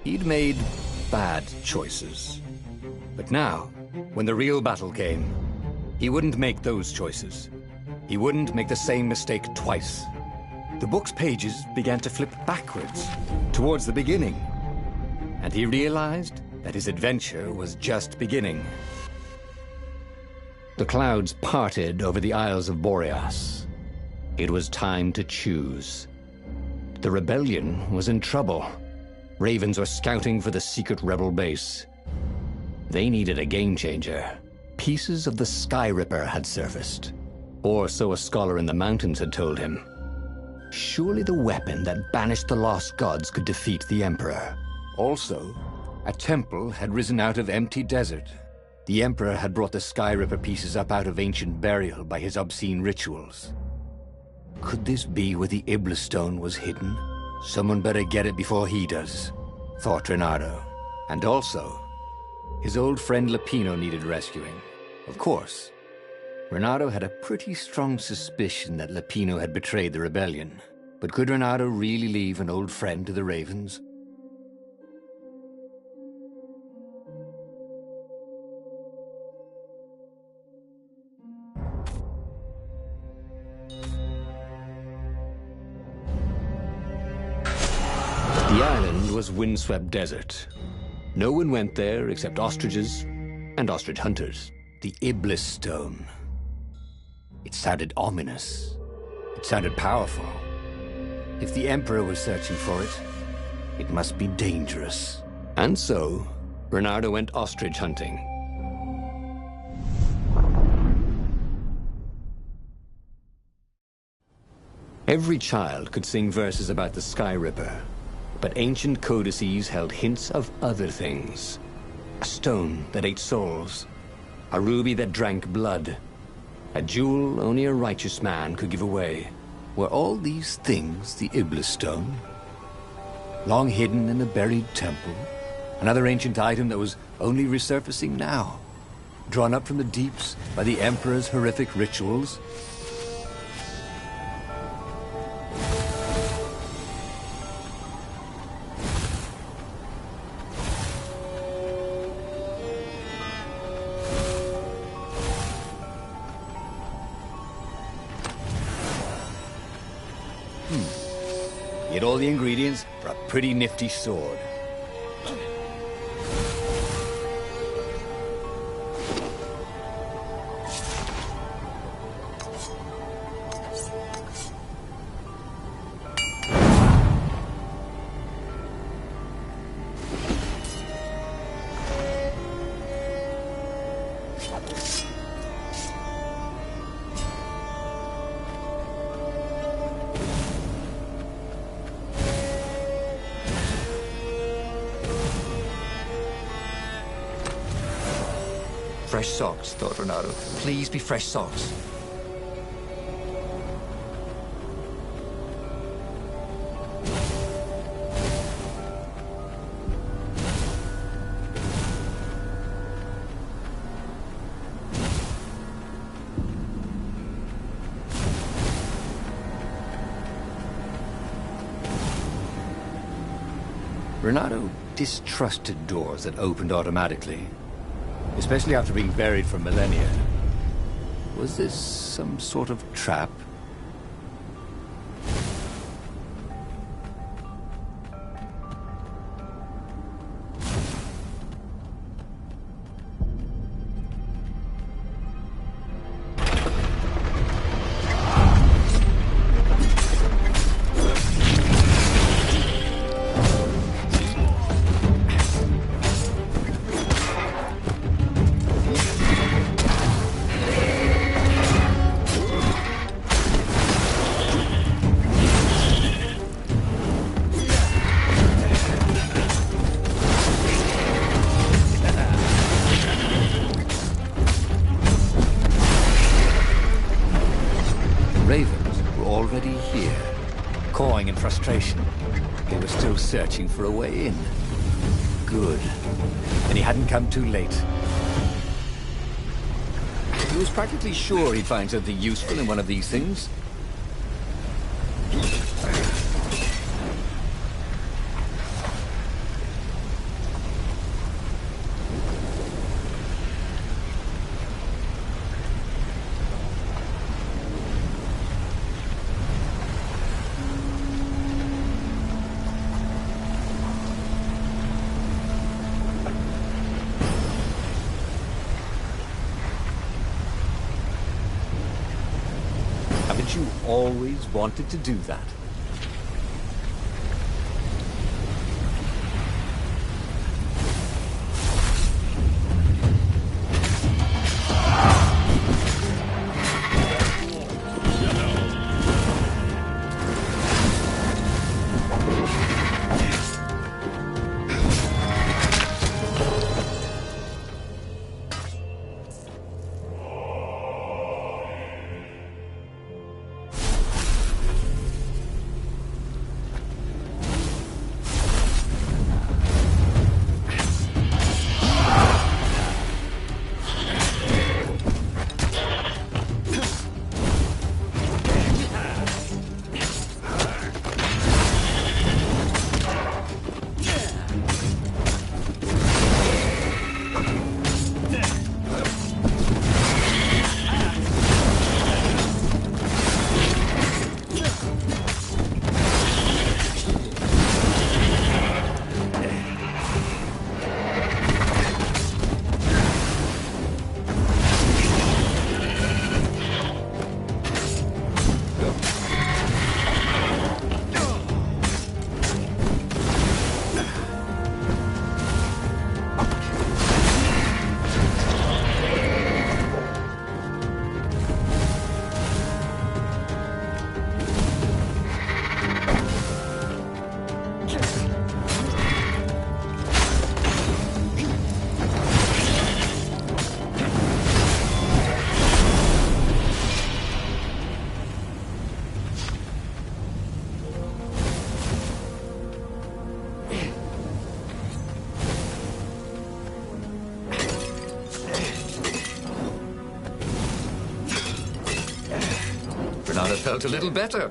He'd made bad choices. But now, when the real battle came, he wouldn't make those choices. He wouldn't make the same mistake twice. The book's pages began to flip backwards, towards the beginning. And he realized that his adventure was just beginning. The clouds parted over the Isles of Boreas. It was time to choose. The rebellion was in trouble. Ravens were scouting for the secret rebel base. They needed a game changer. Pieces of the Sky Ripper had surfaced. Or so a scholar in the mountains had told him. Surely the weapon that banished the lost gods could defeat the Emperor. Also, a temple had risen out of empty desert. The Emperor had brought the Sky Ripper pieces up out of ancient burial by his obscene rituals. Could this be where the Iblis stone was hidden? Someone better get it before he does, thought Renato. And also, his old friend Lupino needed rescuing. Of course, Renato had a pretty strong suspicion that Lupino had betrayed the rebellion. But could Renato really leave an old friend to the Ravens? The island was windswept desert. No one went there except ostriches and ostrich hunters. The Iblis stone. It sounded ominous. It sounded powerful. If the Emperor was searching for it, it must be dangerous. And so, Bernardo went ostrich hunting. Every child could sing verses about the Sky Ripper. But ancient codices held hints of other things. A stone that ate souls. A ruby that drank blood. A jewel only a righteous man could give away. Were all these things the Iblis stone? Long hidden in a buried temple? Another ancient item that was only resurfacing now? Drawn up from the deeps by the Emperor's horrific rituals? He had all the ingredients for a pretty nifty sword. Fresh socks, thought Renato. Please be fresh socks. Renato distrusted doors that opened automatically. Especially after being buried for millennia. Was this some sort of trap? They were still searching for a way in. Good. And he hadn't come too late. He was practically sure he'd find something useful in one of these things. always wanted to do that. Renata felt a little better.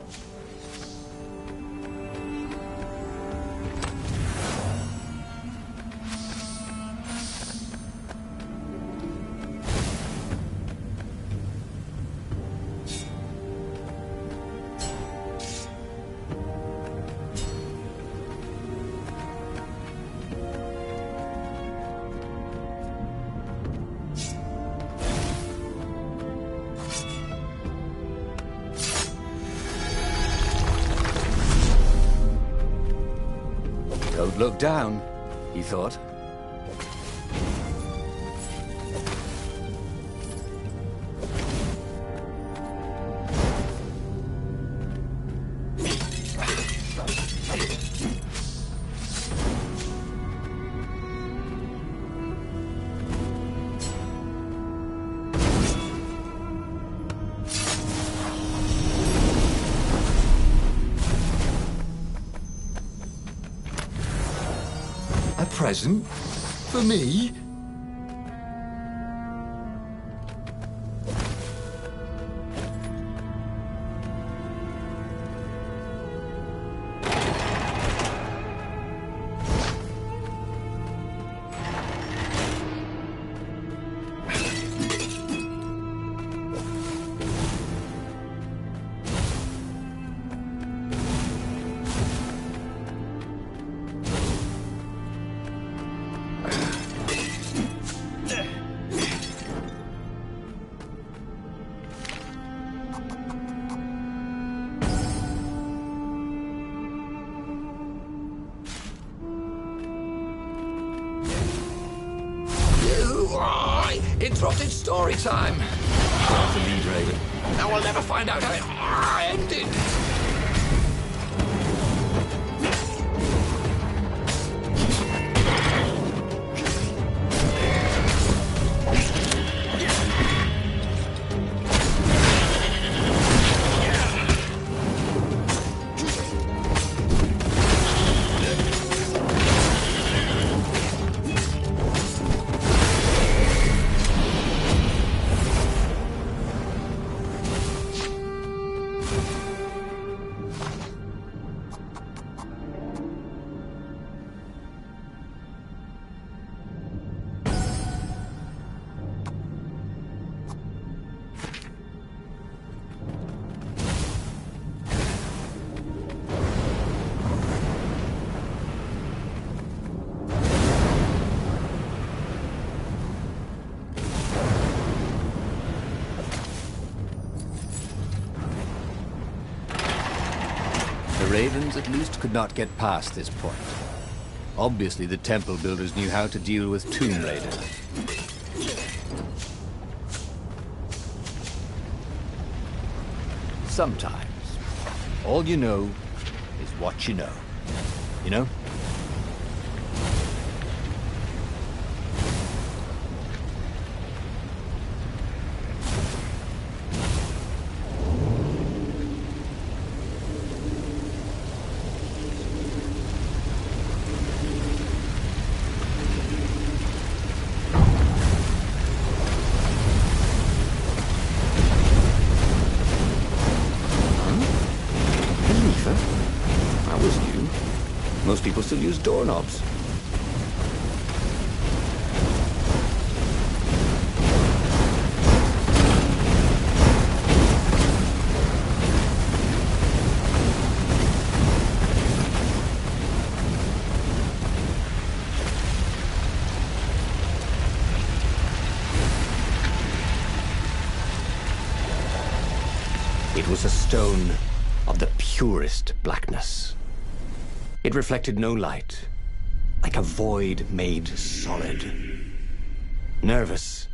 Don't look down, he thought. A present? For me? Interrupted story time. That's the lead, Raven. Now I'll never find out how it ended. ravens at least could not get past this point. Obviously, the temple builders knew how to deal with Tomb Raider. Sometimes, all you know is what you know. You know? Most people still use doorknobs. It was a stone of the purest blackness. It reflected no light, like a void made solid. Nervous,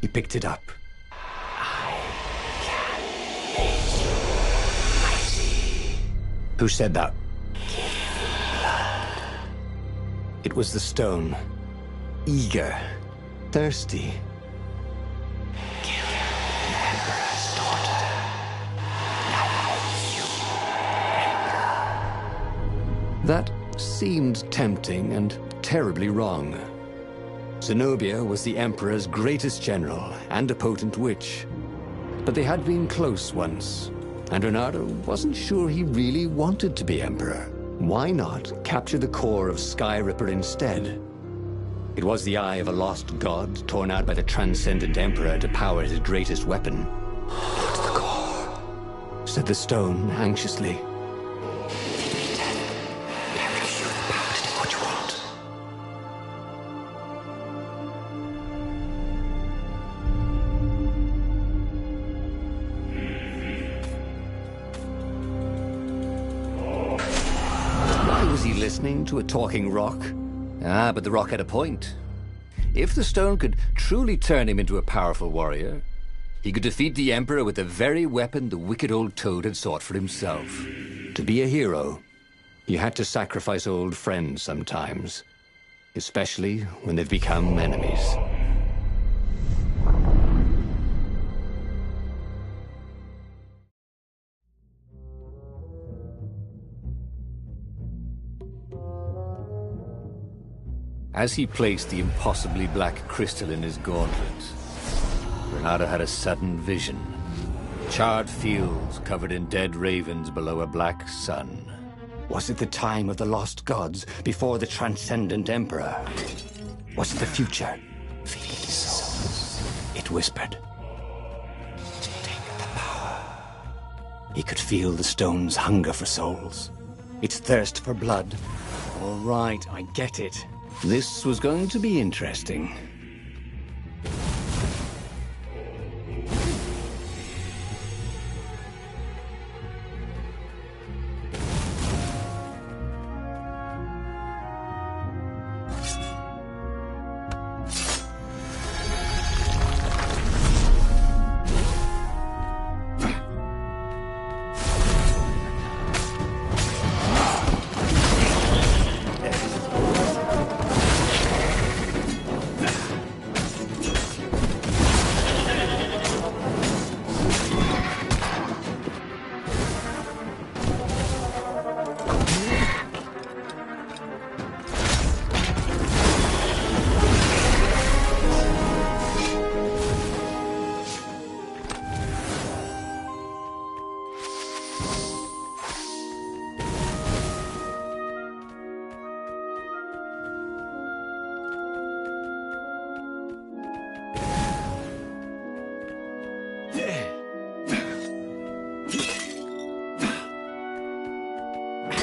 he picked it up. I can make you mighty. Who said that? Give blood. It was the stone, eager, thirsty. Kill the Emperor's daughter. That seemed tempting and terribly wrong. Zanobia was the Emperor's greatest general and a potent witch. But they had been close once, and Renato wasn't sure he really wanted to be Emperor. Why not capture the core of Sky Ripper instead? It was the eye of a lost god torn out by the transcendent Emperor to power his greatest weapon. "What's the core?" said the stone anxiously. Listening to a talking rock? Ah, but the rock had a point. If the stone could truly turn him into a powerful warrior, he could defeat the Emperor with the very weapon the wicked old toad had sought for himself. To be a hero, you had to sacrifice old friends sometimes, especially when they've become enemies. As he placed the impossibly black crystal in his gauntlet, Renato had a sudden vision. Charred fields covered in dead ravens below a black sun. Was it the time of the lost gods before the transcendent Emperor? Was it the future? Feed these souls, it whispered. Take the power. He could feel the stone's hunger for souls, its thirst for blood. All right, I get it. This was going to be interesting.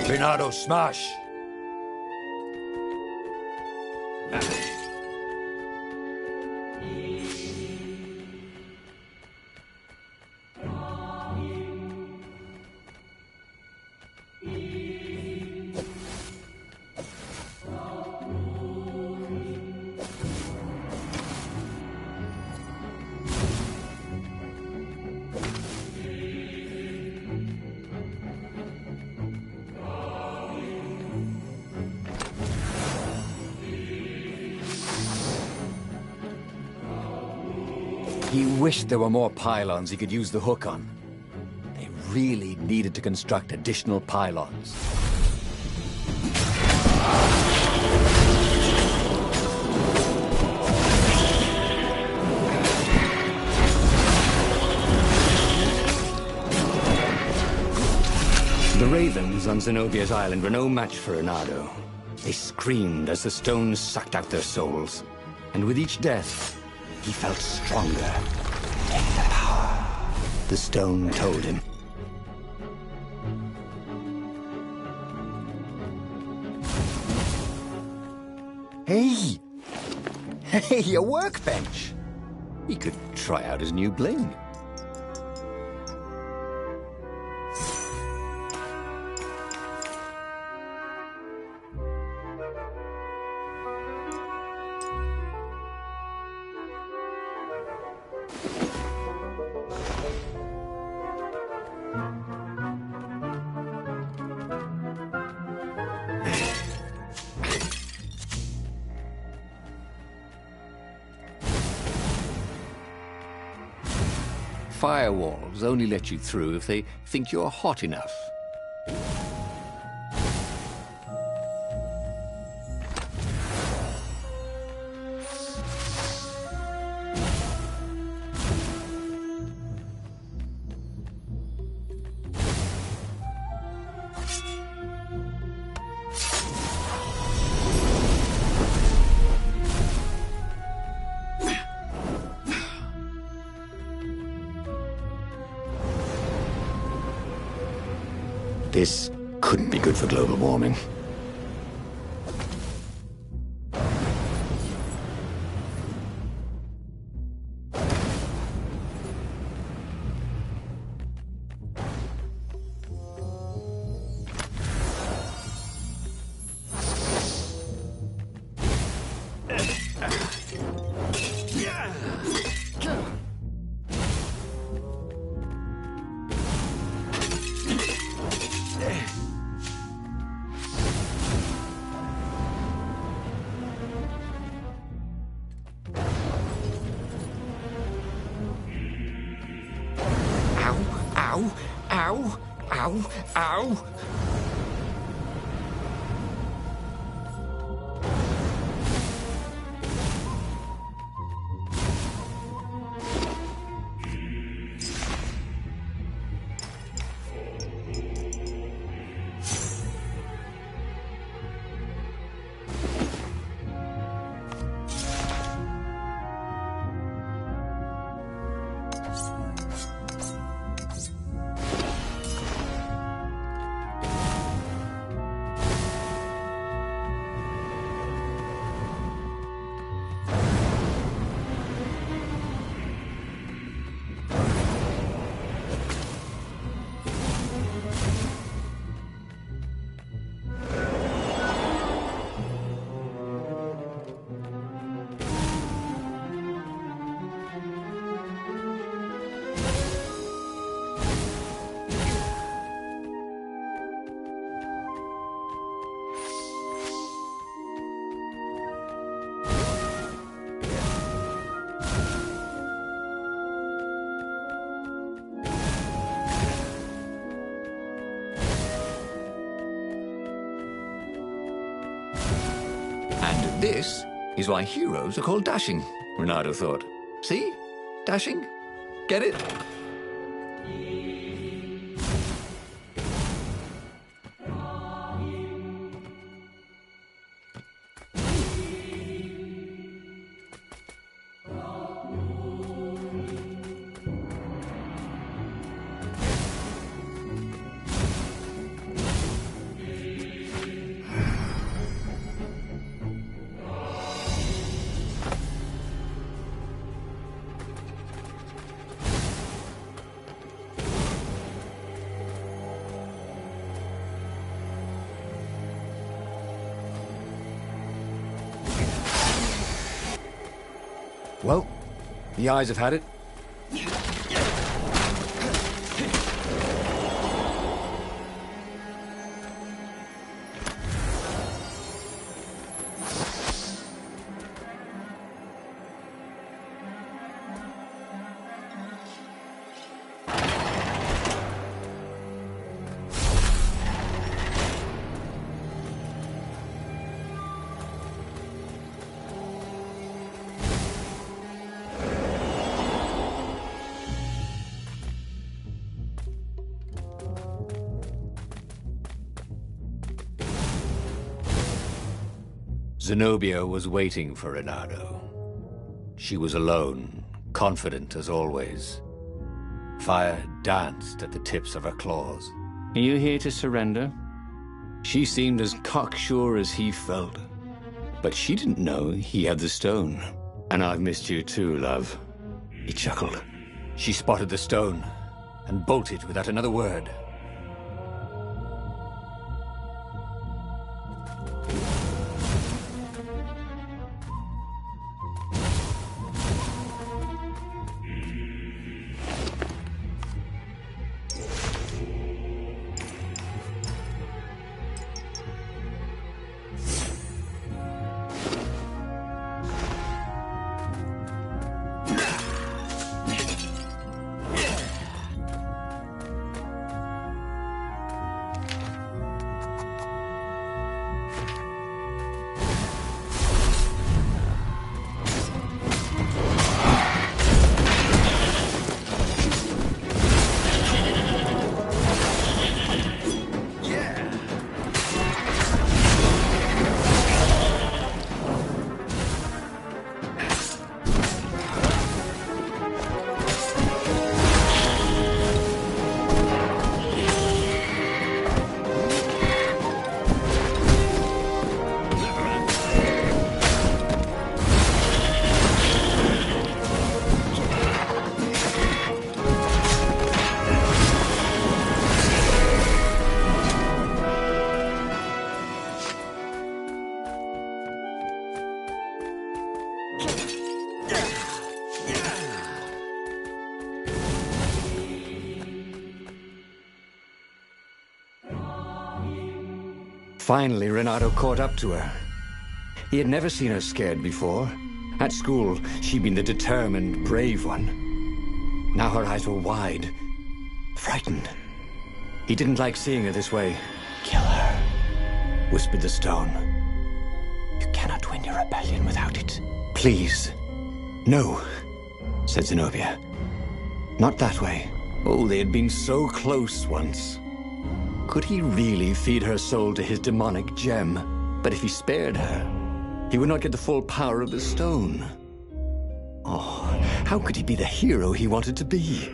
Renato, smash! He wished there were more pylons he could use the hook on. They really needed to construct additional pylons. The ravens on Zenobia's island were no match for Renato. They screamed as the stones sucked out their souls. And with each death, he felt stronger in the power the stone told him. Hey! Hey, a workbench! He could try out his new bling. Firewalls only let you through if they think you're hot enough. This couldn't be good for global warming. Ow! Ow! Ow! Ow! And this is why heroes are called dashing, Renato thought. See? Dashing? Get it? Well, the eyes have had it. Zanobia was waiting for Renato. She was alone, confident as always. Fire danced at the tips of her claws. Are you here to surrender? She seemed as cocksure as he felt. But she didn't know he had the stone. And I've missed you too, love. He chuckled. She spotted the stone and bolted without another word. Finally, Renato caught up to her. He had never seen her scared before. At school, she'd been the determined, brave one. Now her eyes were wide, frightened. He didn't like seeing her this way. "Kill her," whispered the stone. "You cannot win your rebellion without it. Please." "No," said Zanobia. "Not that way." Oh, they had been so close once. Could he really feed her soul to his demonic gem? But if he spared her, he would not get the full power of the stone. Oh, how could he be the hero he wanted to be?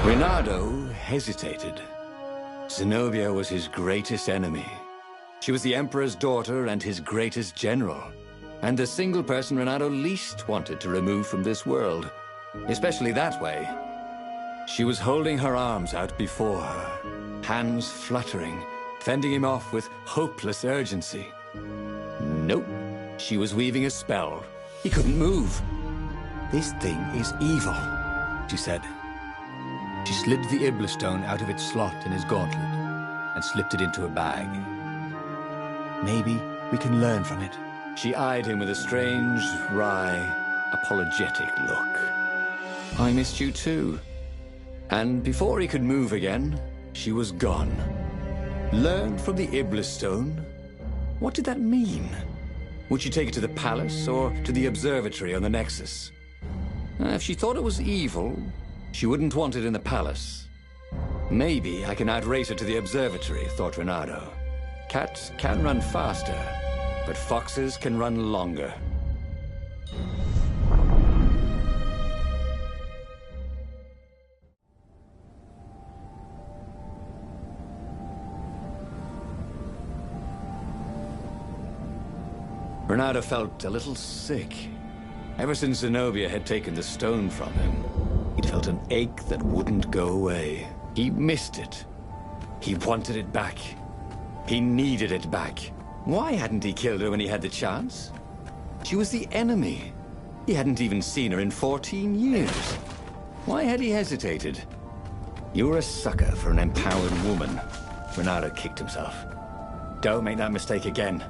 Renato hesitated. Zanobia was his greatest enemy. She was the Emperor's daughter and his greatest general, and the single person Renato least wanted to remove from this world, especially that way. She was holding her arms out before her, hands fluttering, fending him off with hopeless urgency. Nope, she was weaving a spell. He couldn't move. "This thing is evil," she said. She slid the Iblistone out of its slot in his gauntlet and slipped it into a bag. "Maybe we can learn from it." She eyed him with a strange, wry, apologetic look. "I missed you too." And before he could move again, she was gone. Learn from the Iblistone? What did that mean? Would she take it to the palace or to the observatory on the Nexus? If she thought it was evil, she wouldn't want it in the palace. Maybe I can outrace her to the observatory, thought Renato. Cats can run faster, but foxes can run longer. Renato felt a little sick. Ever since Zanobia had taken the stone from him, he'd felt an ache that wouldn't go away. He missed it. He wanted it back. He needed it back. Why hadn't he killed her when he had the chance? She was the enemy. He hadn't even seen her in 14 years. Why had he hesitated? "You're a sucker for an empowered woman." Renato kicked himself. Don't make that mistake again.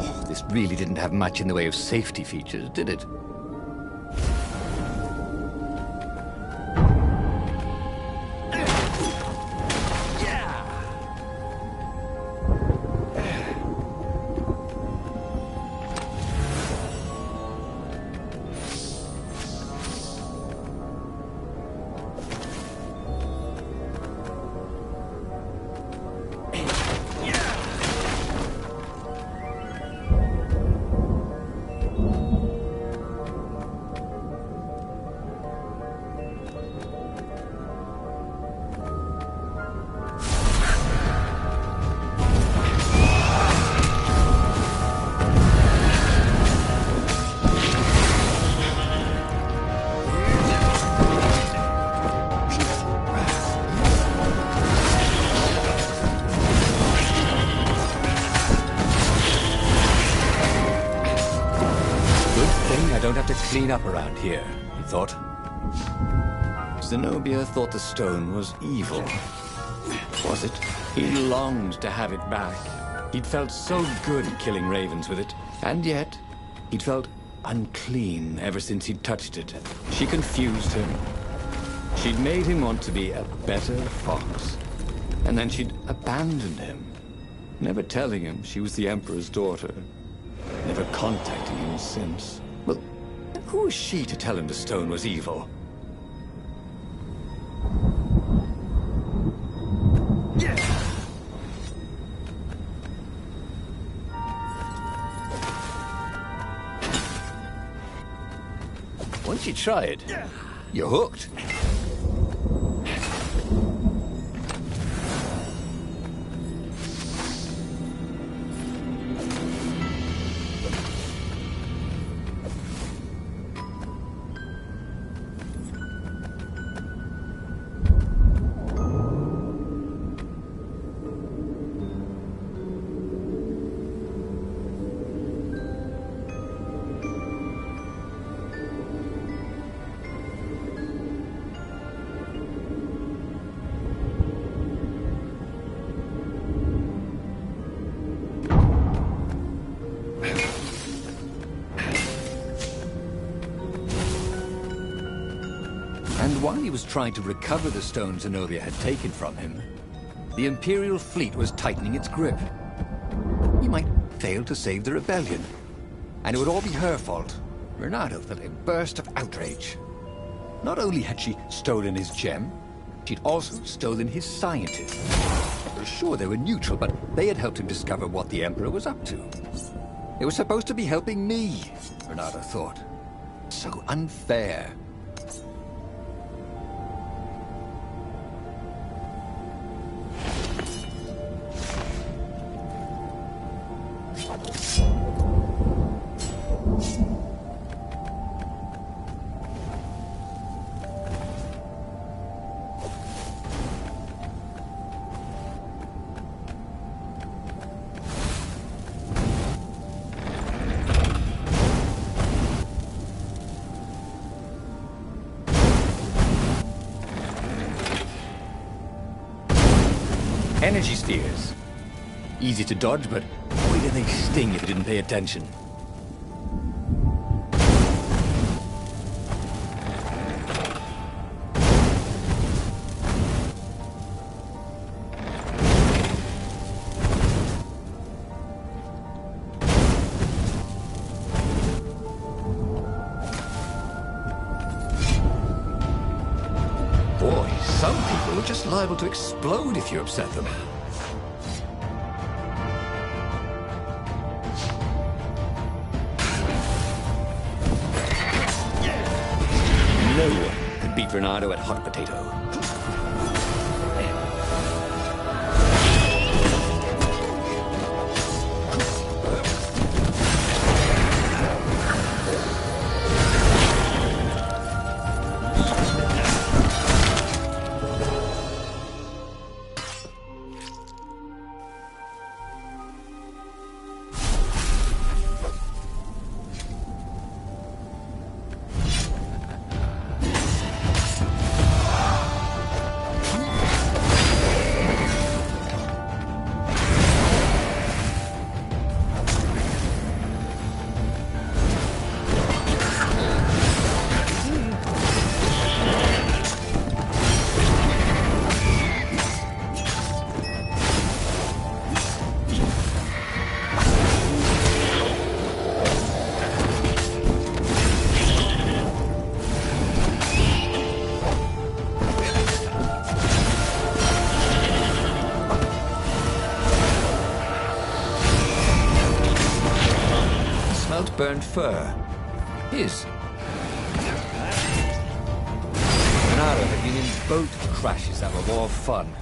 Oh, this really didn't have much in the way of safety features, did it? Clean up around here, he thought. Zanobia thought the stone was evil. Was it? He longed to have it back. He'd felt so good killing ravens with it, and yet he'd felt unclean ever since he'd touched it. She confused him. She'd made him want to be a better fox, and then she'd abandoned him, never telling him she was the Emperor's daughter, never contacting him since. Well, who was she to tell him the stone was evil? Once you try it, you're hooked. And while he was trying to recover the stone Zanobia had taken from him, the Imperial fleet was tightening its grip. He might fail to save the rebellion, and it would all be her fault. Renato felt a burst of outrage. Not only had she stolen his gem, she'd also stolen his scientists. Sure, they were neutral, but they had helped him discover what the Emperor was up to. They were supposed to be helping me, Renato thought. So unfair. Energy spheres. Easy to dodge, but boy do they sting if you didn't pay attention. Boy, some people are just liable to explode if you upset them. No one could beat Renato at hot potato. burnt fur. His. Bernardo had been in boat crashes that were more fun.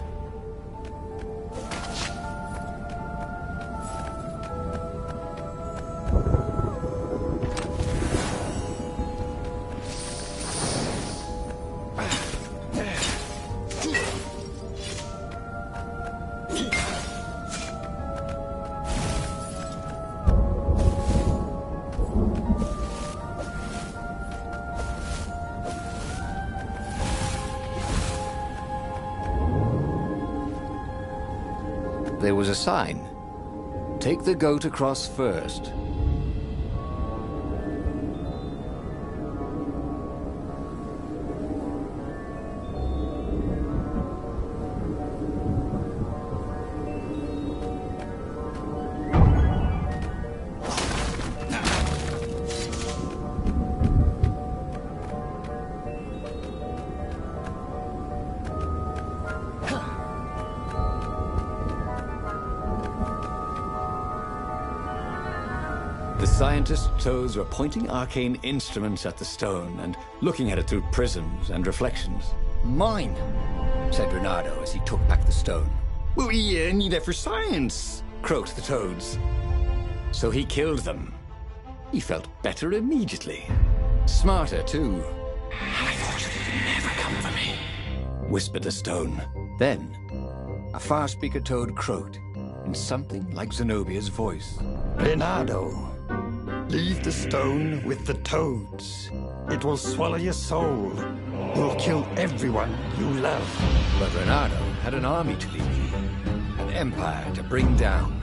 There was a sign. Take the goat across first. The scientist's toes were pointing arcane instruments at the stone and looking at it through prisms and reflections. Mine, said Bernardo as he took back the stone. Well, we need it for science, croaked the toads. So he killed them. He felt better immediately. Smarter, too. I thought you'd never come for me, whispered the stone. Then, a far-speaker toad croaked in something like Zenobia's voice. Bernardo, leave the stone with the toads. It will swallow your soul. It will kill everyone you love. But Bernardo had an army to lead, an empire to bring down.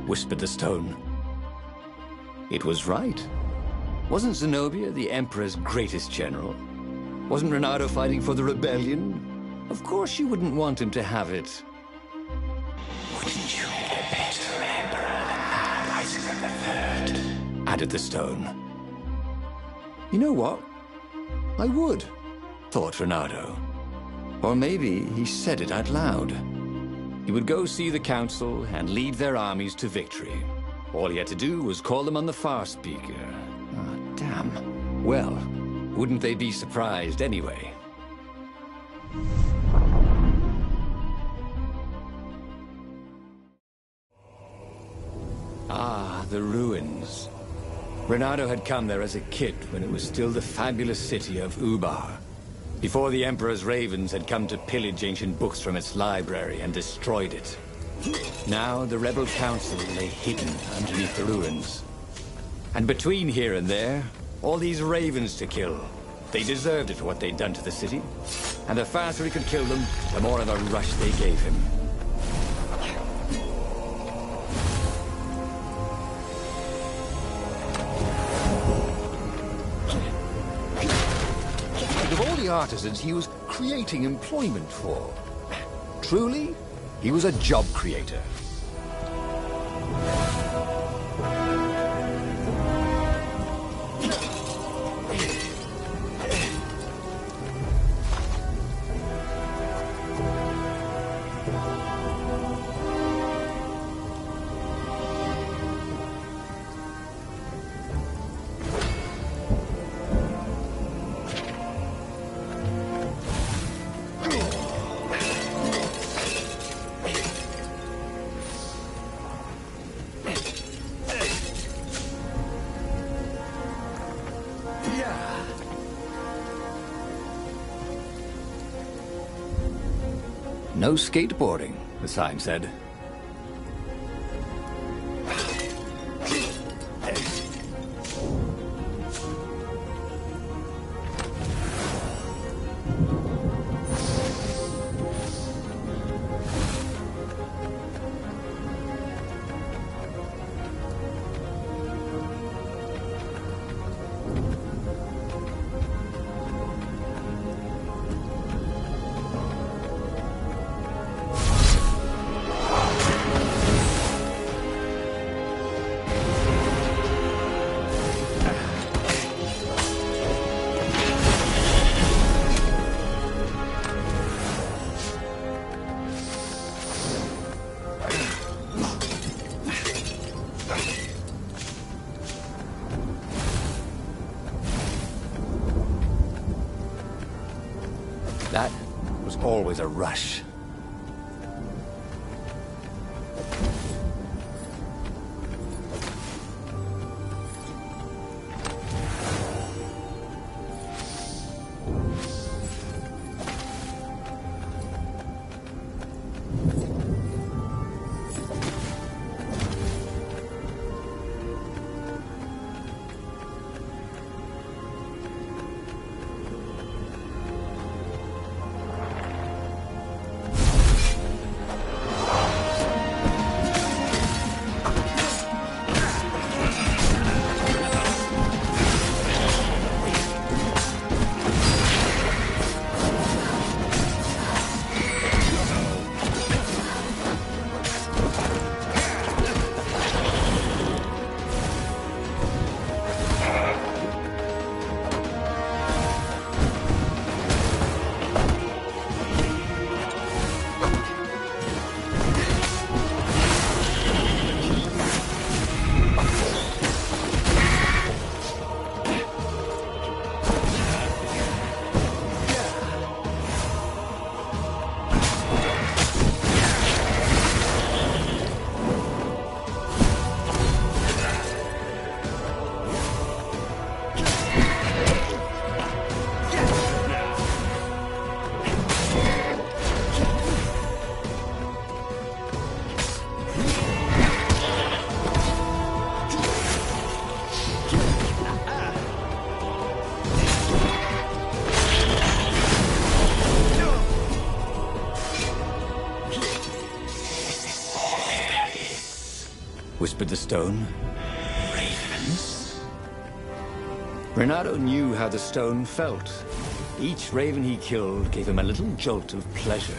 Whispered the stone. It was right. Wasn't Zenobia the Emperor's greatest general? Wasn't Bernardo fighting for the rebellion? Of course you wouldn't want him to have it. Wouldn't you be a better emperor than Isaac III? Added the stone. You know what? I would, thought Bernardo. Or maybe he said it out loud. He would go see the council and lead their armies to victory. All he had to do was call them on the far speaker. Ah, damn. Well, wouldn't they be surprised anyway? Ah, the ruins. Bernardo had come there as a kid when it was still the fabulous city of Ubar. Before the Emperor's ravens had come to pillage ancient books from its library and destroyed it. Now the rebel council lay hidden underneath the ruins. And between here and there, all these ravens to kill. They deserved it for what they'd done to the city. And the faster he could kill them, the more of a rush they gave him. Of all the artisans he was creating employment for, truly, he was a job creator. No skateboarding, the sign said. That was always a rush. Whispered the stone. Ravens? Renato knew how the stone felt. Each raven he killed gave him a little jolt of pleasure.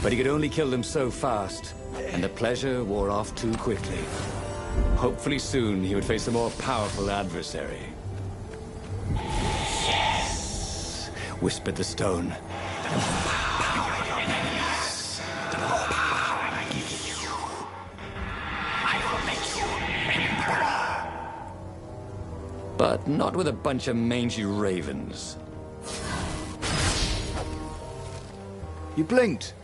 But he could only kill them so fast, and the pleasure wore off too quickly. Hopefully soon he would face a more powerful adversary. Yes, whispered the stone. But not with a bunch of mangy ravens. You blinked.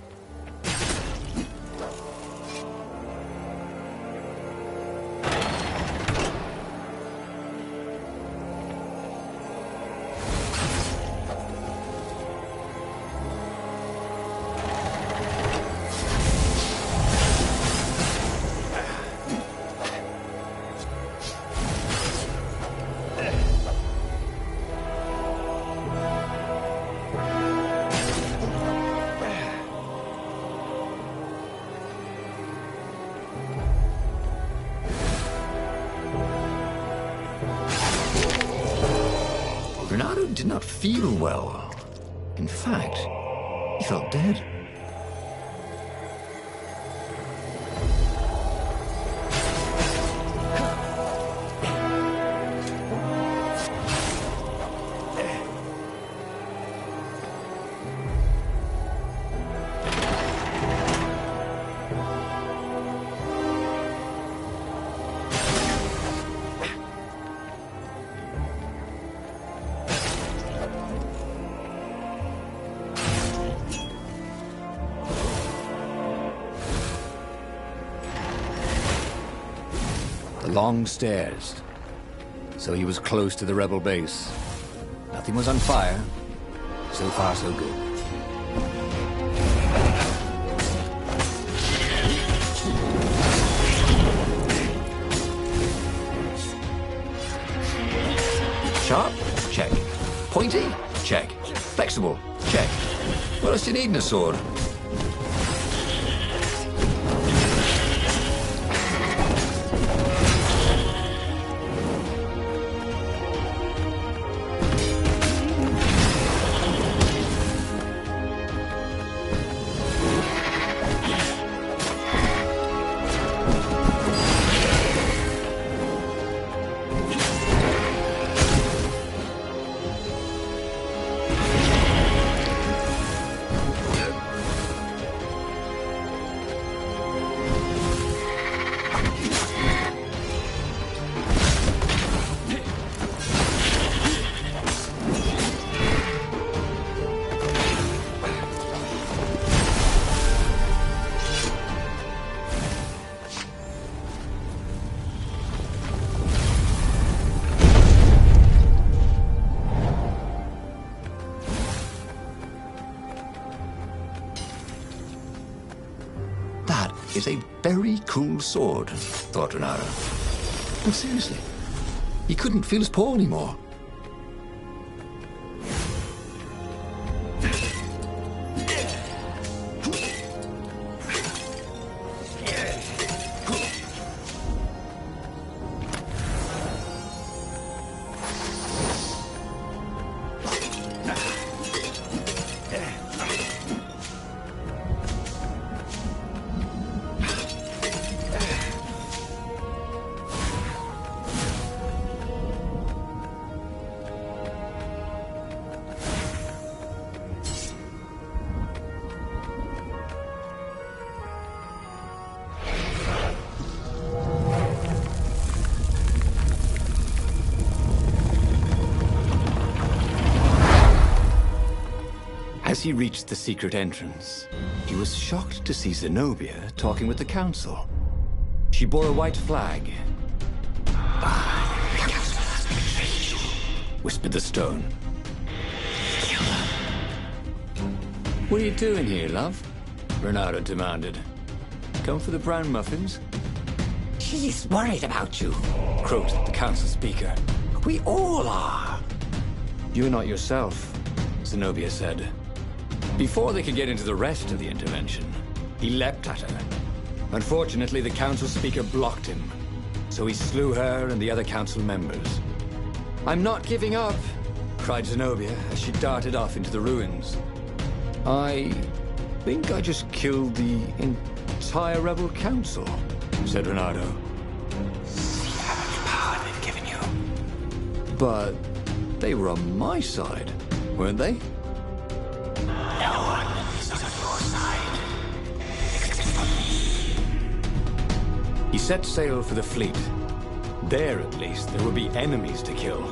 Renato did not feel well. In fact, he felt dead. Long stairs. So he was close to the rebel base. Nothing was on fire. So far, so good. Sharp? Check. Pointy? Check. Flexible? Check. What else do you need in a sword? is a very cool sword, thought Renato. No, seriously. He couldn't feel his paw anymore. As he reached the secret entrance, he was shocked to see Zanobia talking with the council. She bore a white flag. The council has betrayed you, whispered the stone. Kill them. What are you doing here, love? Renato demanded. Come for the brown muffins? She's worried about you, croaked the council speaker. We all are. You're not yourself, Zanobia said. Before they could get into the rest of the intervention, he leapt at her. Unfortunately, the council speaker blocked him, so he slew her and the other council members. I'm not giving up, cried Zanobia as she darted off into the ruins. I think I just killed the entire rebel council, said Renato. See how much power they've given you. But they were on my side, weren't they? No one is on your side, except for me. He set sail for the fleet. There, at least, there would be enemies to kill.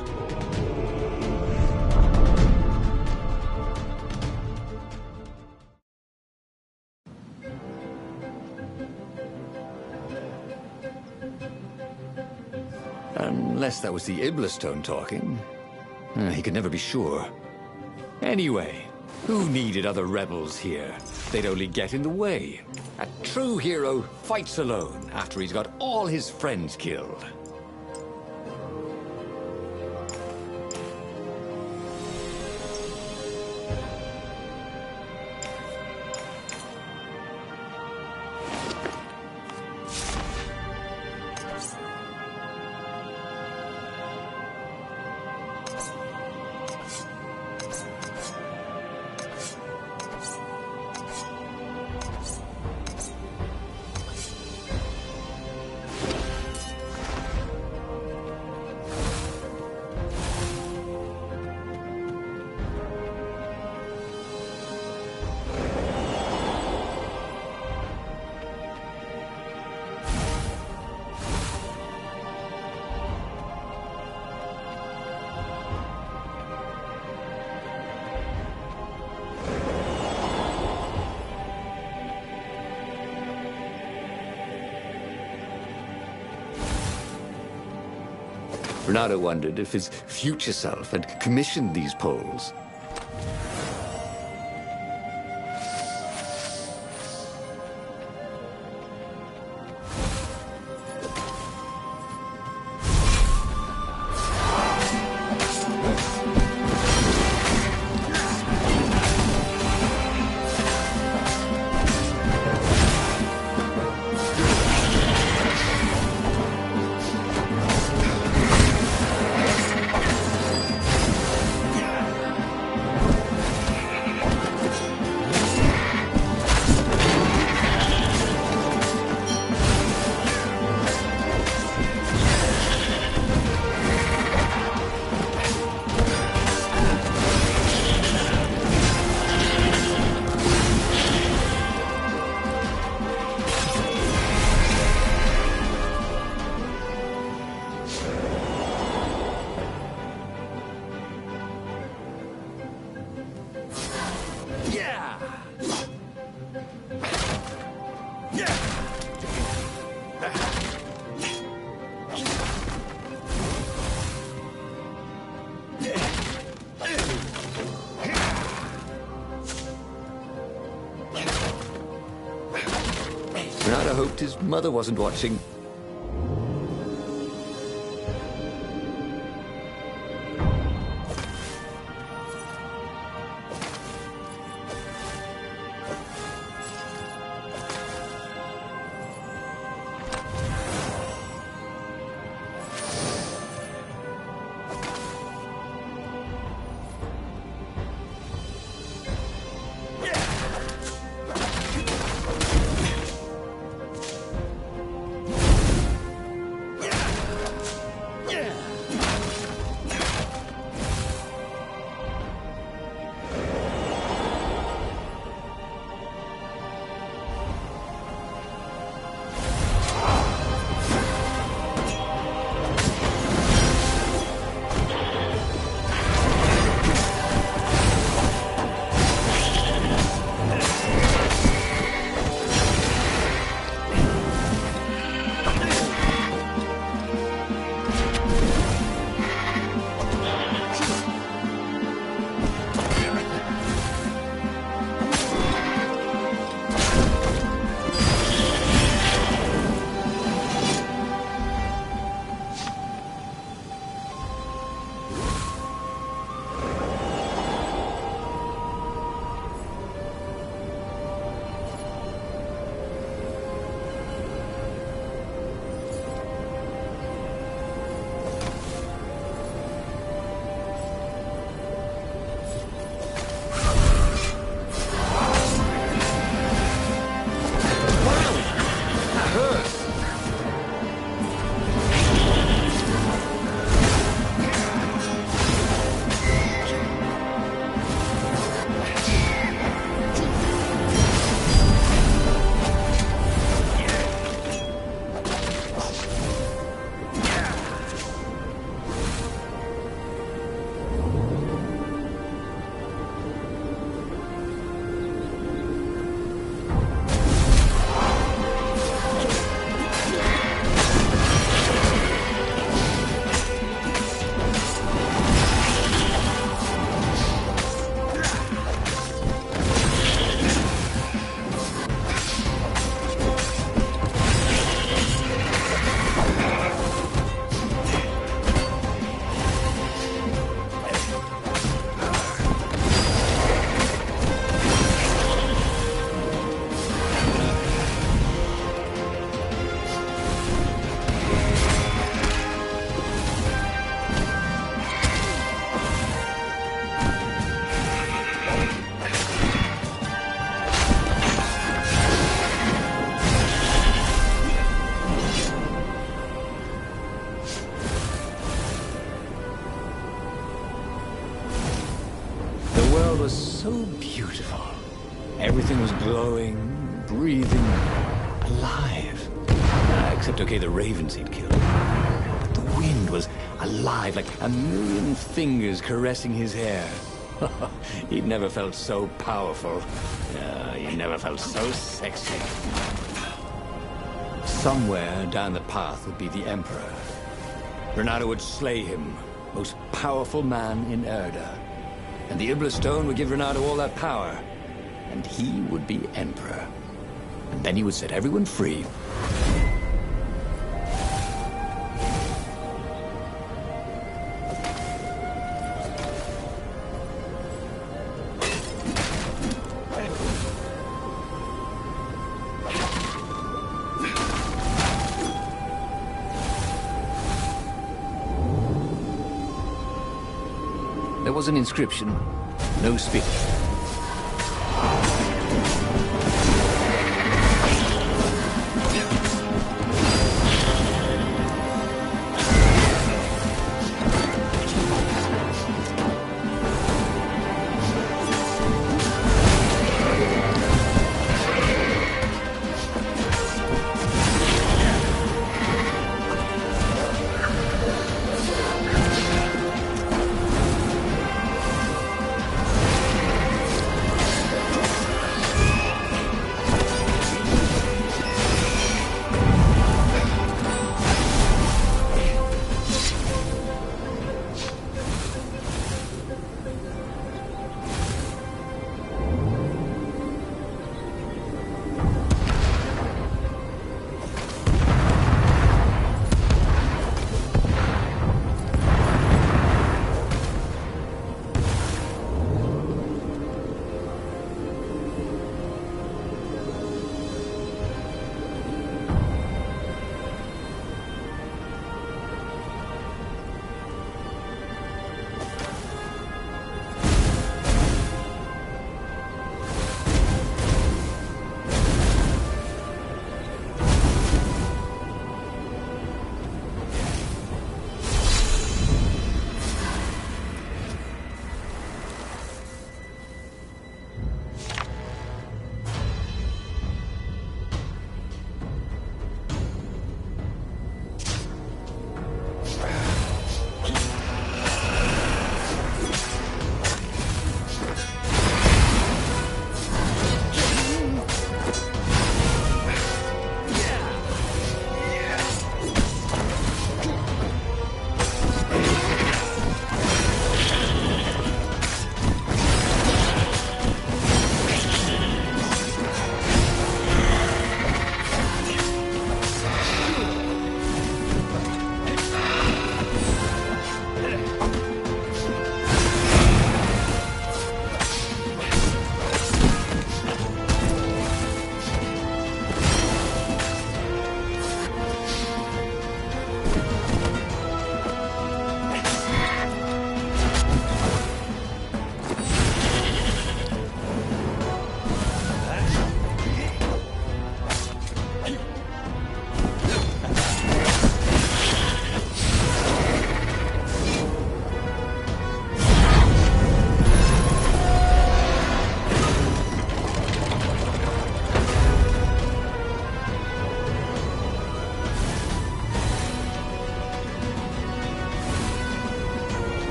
Unless that was the Iblastone talking. He could never be sure. Anyway, who needed other rebels here? They'd only get in the way. A true hero fights alone after he's got all his friends killed. Renato wondered if his future self had commissioned these poles. I hoped his mother wasn't watching. Was so beautiful. Everything was glowing, breathing, alive. Except, okay, the ravens he'd killed. But the wind was alive, like a million fingers caressing his hair. He'd never felt so powerful. He never felt so sexy. Somewhere down the path would be the Emperor. Renato would slay him, most powerful man in Erda. And the Iblis Stone would give Renato all that power. And he would be Emperor. And then he would set everyone free. There was an inscription. No speak.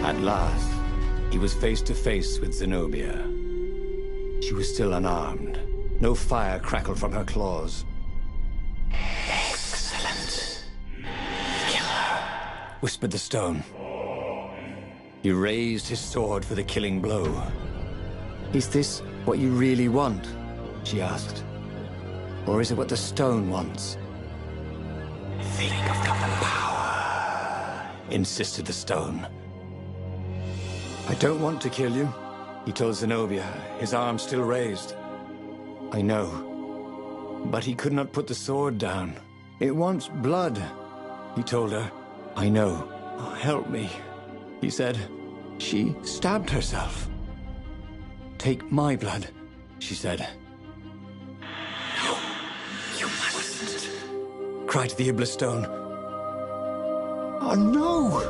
At last, he was face to face with Zanobia. She was still unarmed. No fire crackled from her claws. Excellent. Kill her, Whispered the stone. He raised his sword for the killing blow. Is this what you really want? She asked. Or is it what the stone wants? think of the power, Insisted the stone. I don't want to kill you, he told Zanobia, his arm still raised. I know, but he could not put the sword down. It wants blood, he told her. I know. Oh, help me, he said. She stabbed herself. Take my blood, she said. No, you mustn't, Cried the Iblis stone. Oh no!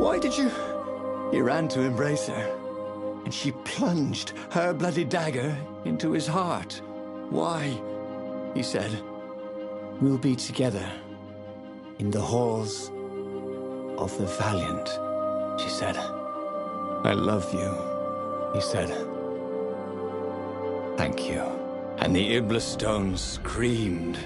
Why did you... He ran to embrace her, and she plunged her bloody dagger into his heart. Why? He said. We'll be together in the halls of the valiant, she said. I love you, he said. Thank you. And the Iblis stone screamed,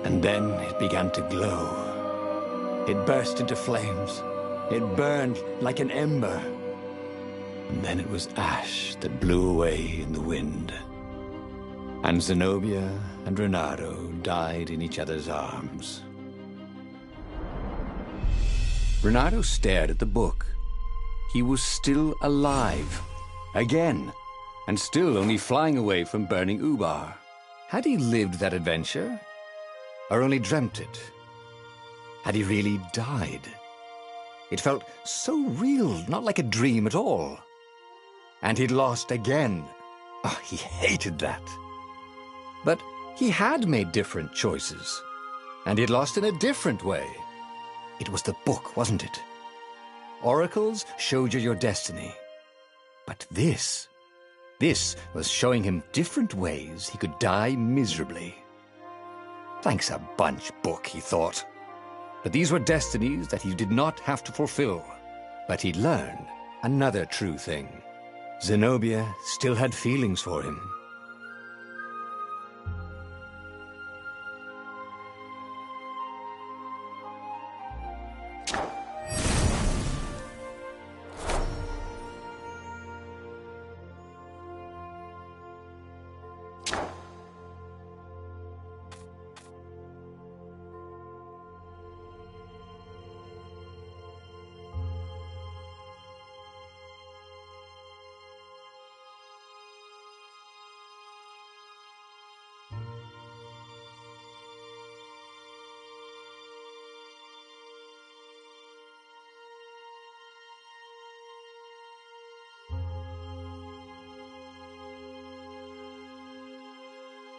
and then it began to glow. It burst into flames. It burned like an ember. And then it was ash that blew away in the wind. And Zanobia and Renato died in each other's arms. Renato stared at the book. He was still alive. Again. And still only flying away from burning Ubar. Had he lived that adventure? Or only dreamt it? Had he really died? It felt so real, not like a dream at all. And he'd lost again. Oh, he hated that. But he had made different choices. And he'd lost in a different way. It was the book, wasn't it? Oracles showed you your destiny. But this was showing him different ways he could die miserably. Thanks a bunch, book, he thought. But these were destinies that he did not have to fulfill. But he'd learned another true thing. Zanobia still had feelings for him.